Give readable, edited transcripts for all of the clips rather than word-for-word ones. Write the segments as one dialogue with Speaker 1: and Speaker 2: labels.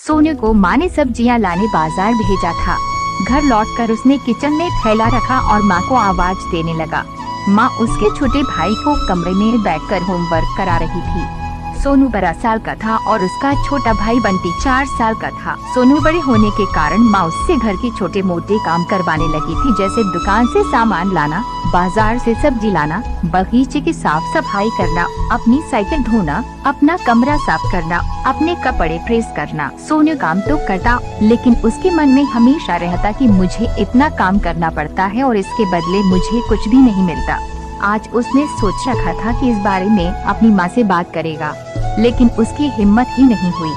Speaker 1: सोनू को माँ ने सब्जियां लाने बाजार भेजा था। घर लौटकर उसने किचन में थैला रखा और माँ को आवाज देने लगा। माँ उसके छोटे भाई को कमरे में बैठकर होमवर्क करा रही थी। सोनू 12 साल का था और उसका छोटा भाई बंटी 4 साल का था। सोनू बड़े होने के कारण माँ उससे घर के छोटे मोटे काम करवाने लगी थी, जैसे दुकान से सामान लाना, बाजार से सब्जी लाना, बगीचे की साफ सफाई करना, अपनी साइकिल धोना, अपना कमरा साफ करना, अपने कपड़े प्रेस करना। सोनू काम तो करता, लेकिन उसके मन में हमेशा रहता कि मुझे इतना काम करना पड़ता है और इसके बदले मुझे कुछ भी नहीं मिलता। आज उसने सोच रखा था कि इस बारे में अपनी माँ से बात करेगा, लेकिन उसकी हिम्मत ही नहीं हुई।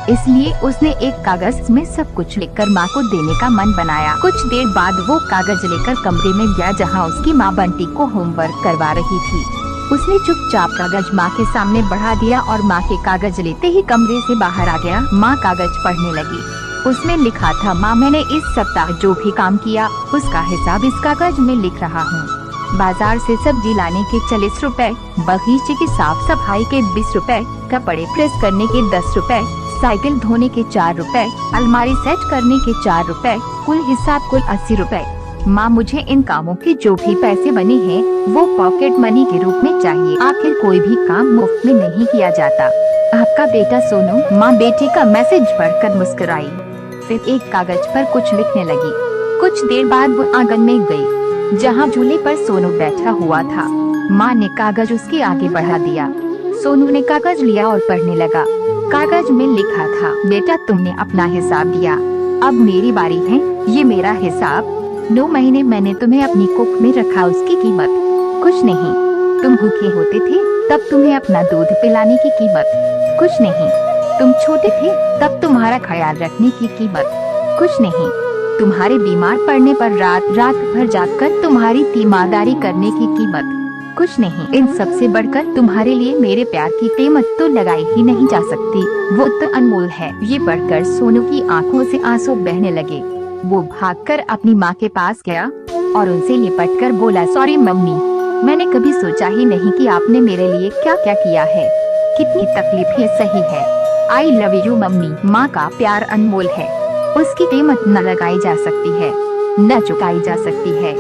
Speaker 1: इसलिए उसने एक कागज में सब कुछ लिखकर माँ को देने का मन बनाया। कुछ देर बाद वो कागज लेकर कमरे में गया जहाँ उसकी माँ बंटी को होमवर्क करवा रही थी। उसने चुपचाप कागज माँ के सामने बढ़ा दिया और माँ के कागज लेते ही कमरे से बाहर आ गया। माँ कागज पढ़ने लगी। उसमें लिखा था, माँ मैंने इस सप्ताह जो भी काम किया उसका हिसाब इस कागज में लिख रहा हूँ। बाजार से सब्जी लाने के 40 रुपए, बगीचे की साफ सफाई के 20 रुपए, कपड़े प्रेस करने के 10 रुपए, साइकिल धोने के 4 रुपए, अलमारी सेट करने के 4 रुपए, कुल हिसाब कुल 80 रुपए। माँ मुझे इन कामों के जो भी पैसे बने हैं वो पॉकेट मनी के रूप में चाहिए। आखिर कोई भी काम मुफ्त में नहीं किया जाता। आपका बेटा सोनू। माँ बेटे का मैसेज पढ़कर मुस्कुराई, फिर एक कागज पर कुछ लिखने लगी। कुछ देर बाद वो आंगन में गई जहाँ झूले पर सोनू बैठा हुआ था। माँ ने कागज उसके आगे बढ़ा दिया। सोनू ने कागज लिया और पढ़ने लगा। कागज में लिखा था, बेटा तुमने अपना हिसाब दिया, अब मेरी बारी है, ये मेरा हिसाब। 9 महीने मैंने तुम्हें अपनी कुख में रखा, उसकी कीमत कुछ नहीं। तुम भूखे होते थे तब तुम्हें अपना दूध पिलाने की कीमत कुछ नहीं। तुम छोटे थे तब तुम्हारा ख्याल रखने की कीमत कुछ नहीं। तुम्हारे बीमार पड़ने पर रात रात भर जागकर तुम्हारी तीमारदारी करने की कीमत कुछ नहीं। इन सब से बढ़कर तुम्हारे लिए मेरे प्यार की कीमत तो लगाई ही नहीं जा सकती, वो तो अनमोल है। ये पढ़कर सोनू की आंखों से आंसू बहने लगे। वो भागकर अपनी माँ के पास गया और उनसे लिपटकर बोला, सॉरी मम्मी, मैंने कभी सोचा ही नहीं कि आपने मेरे लिए क्या क्या किया है। कितनी तकलीफ है, सही है। I love you mummy. माँ का प्यार अनमोल है, उसकी कीमत न लगाई जा सकती है, न चुकाई जा सकती है।